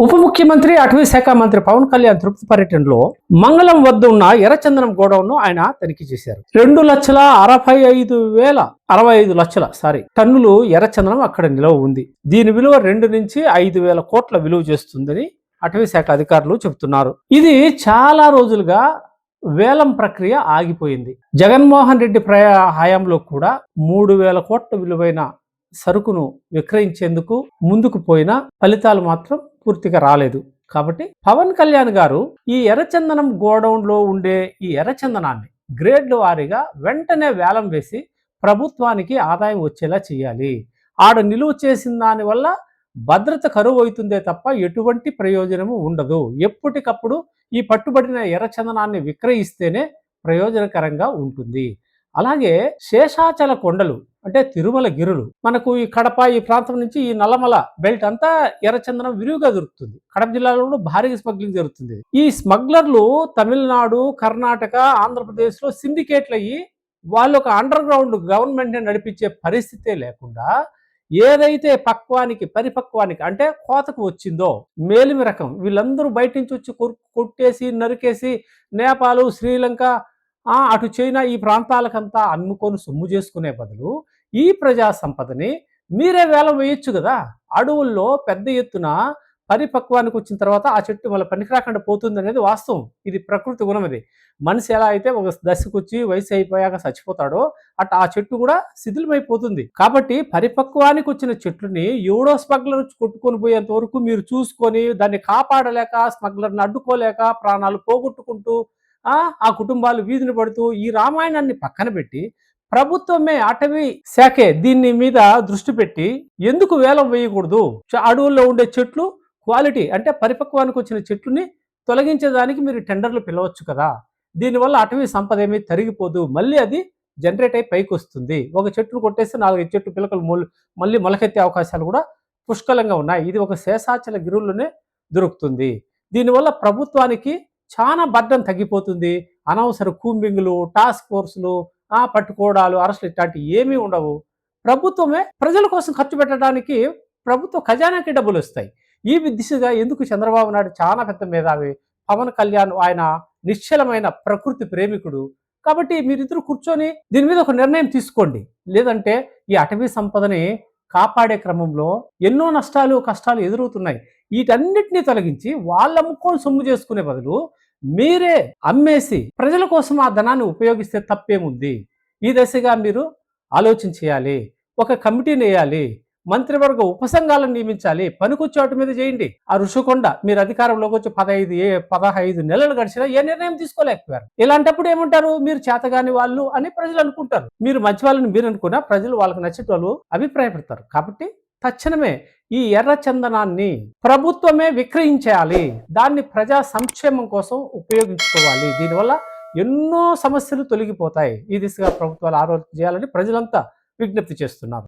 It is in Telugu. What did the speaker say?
ఉప ముఖ్యమంత్రి అటవీ శాఖ మంత్రి పవన్ కళ్యాణ్ తృప్తి పర్యటనలో మంగళం వద్ద ఉన్న ఎర్రచందనం గోడౌన్ను ఆయన తనిఖీ చేశారు. 2,65,000 టన్నులు ఎర్రచందనం అక్కడ నిలవ ఉంది. దీని విలువ 2 నుంచి 5,000 కోట్ల విలువ చేస్తుందని అటవీ శాఖ అధికారులు చెబుతున్నారు. ఇది చాలా రోజులుగా వేలం ప్రక్రియ ఆగిపోయింది. జగన్మోహన్ రెడ్డి హయాంలో కూడా 3,000 కోట్ల విలువైన సరుకును విక్రయించేందుకు ముందుకు పోయిన ఫలితాలు మాత్రం పూర్తిగా రాలేదు. కాబట్టి పవన్ కళ్యాణ్ గారు ఈ ఎర్రచందనం గోడౌన్లో ఉండే ఈ ఎర్రచందనాన్ని గ్రేడ్ల వారీగా వెంటనే వేలం వేసి ప్రభుత్వానికి ఆదాయం వచ్చేలా చేయాలి. ఆడ నిలువ చేసిన దాని వల్ల భద్రత కరువు అవుతుందే తప్ప ఎటువంటి ప్రయోజనము ఉండదు. ఎప్పటికప్పుడు ఈ పట్టుబడిన ఎర్రచందనాన్ని విక్రయిస్తేనే ప్రయోజనకరంగా ఉంటుంది. అలాగే శేషాచల కొండలు అంటే తిరుమల గిరులు, మనకు ఈ కడప ఈ ప్రాంతం నుంచి ఈ నల్లమల బెల్ట్ అంతా ఎర్రచందనం విరివిగా దొరుకుతుంది. కడప జిల్లాలో కూడా భారీగా స్మగ్లింగ్ జరుగుతుంది. ఈ స్మగ్లర్లు తమిళనాడు, కర్ణాటక, ఆంధ్రప్రదేశ్లో సిండికేట్లు అయ్యి వాళ్ళు ఒక అండర్ గ్రౌండ్ గవర్నమెంట్ నడిపించే పరిస్థితే లేకుండా ఏదైతే పరిపక్వానికి అంటే కోతకు వచ్చిందో మేలిమి రకం వీళ్ళందరూ బయట నుంచి వచ్చి కొట్టేసి నరికేసి నేపాల్, శ్రీలంక, అటు చైనా ఈ ప్రాంతాలకంతా అమ్ముకొని సొమ్ము చేసుకునే బదులు ఈ ప్రజా సంపదని మీరే వేలం వేయొచ్చు కదా. అడవుల్లో పెద్ద ఎత్తున పరిపక్వానికి వచ్చిన తర్వాత ఆ చెట్టు మళ్ళీ పనికిరాకుండా పోతుంది అనేది వాస్తవం. ఇది ప్రకృతి గుణం. ఇది మనిషి ఎలా అయితే ఒక దశకు వచ్చి వయసు అయిపోయాక చచ్చిపోతాడో అట్లా ఆ చెట్టు కూడా శిథిలమైపోతుంది. కాబట్టి పరిపక్వానికి వచ్చిన చెట్లని ఎవడో స్మగ్లర్ కొట్టుకొని పోయేంత వరకు మీరు చూసుకొని దాన్ని కాపాడలేక స్మగ్లర్ని అడ్డుకోలేక ప్రాణాలు పోగొట్టుకుంటూ ఆ కుటుంబాలు వీధిని పడుతూ ఈ రామాయణాన్ని పక్కన పెట్టి ప్రభుత్వమే అటవీ శాఖే దీని మీద దృష్టి పెట్టి ఎందుకు వేలం వేయకూడదు? అడవుల్లో ఉండే చెట్లు క్వాలిటీ అంటే పరిపక్వానికి వచ్చిన చెట్లుని తొలగించేదానికి మీరు టెండర్లు పిలవచ్చు కదా. దీనివల్ల అటవీ సంపద ఏమీ తరిగిపోదు, మళ్ళీ అది జనరేట్ అయి పైకి వస్తుంది. ఒక చెట్టును కొట్టేస్తే 4-5 చెట్టు పిలకలు మళ్ళీ మొలకెత్తే అవకాశాలు కూడా పుష్కలంగా ఉన్నాయి. ఇది ఒక శేషాచల గిరుల్లోనే దొరుకుతుంది. దీనివల్ల ప్రభుత్వానికి చాలా బర్డన్ తగ్గిపోతుంది. అనవసర కూంబింగ్లు, టాస్క్ ఫోర్సులు, పట్టుకోవడాలు, అరెస్టులు ఇట్లాంటివి ఏమీ ఉండవు. ప్రభుత్వమే ప్రజల కోసం ఖర్చు పెట్టడానికి ప్రభుత్వ ఖజానాకి డబ్బులు వస్తాయి. ఈ దిశగా ఎందుకు చంద్రబాబు నాయుడు చాలా పెద్ద మేధావి, పవన్ కళ్యాణ్ ఆయన నిశ్చలమైన ప్రకృతి ప్రేమికుడు. కాబట్టి మీరిద్దరు కూర్చొని దీని మీద ఒక నిర్ణయం తీసుకోండి. లేదంటే ఈ అటవీ సంపదని కాపాడే క్రమంలో ఎన్నో నష్టాలు కష్టాలు ఎదురవుతున్నాయి. వీటన్నిటినీ తొలగించి వాళ్ళు అమ్ముకొని సొమ్ము చేసుకునే బదులు మీరే అమ్మేసి ప్రజల కోసం ఆ ధనాన్ని ఉపయోగిస్తే తప్పేముంది? ఈ దశగా మీరు ఆలోచన చేయాలి. ఒక కమిటీని వేయాలి, మంత్రివర్గ ఉపసంఘాలను నియమించాలి, పనికొచ్చేవాటి మీద చేయండి. ఆ ఋషికొండ మీరు అధికారంలోకి వచ్చి 15 నెలలు గడిచినా ఏ నిర్ణయం తీసుకోలేకపోయారు. ఇలాంటప్పుడు ఏమంటారు? మీరు చేతగాని వాళ్ళు అని ప్రజలు అనుకుంటారు. మీరు మంచి వాళ్ళని మీరు అనుకున్నా ప్రజలు వాళ్ళకి నచ్చిన వాళ్ళు అభిప్రాయపడతారు. కాబట్టి తక్షణమే ఈ ఎర్రచందనాన్ని ప్రభుత్వమే విక్రయించాలి. దాన్ని ప్రజా సంక్షేమం కోసం ఉపయోగించుకోవాలి. దీనివల్ల ఎన్నో సమస్యలు తొలగిపోతాయి. ఈ దిశగా ప్రభుత్వాలు ఆలోచన చేయాలని ప్రజలంతా విజ్ఞప్తి చేస్తున్నారు.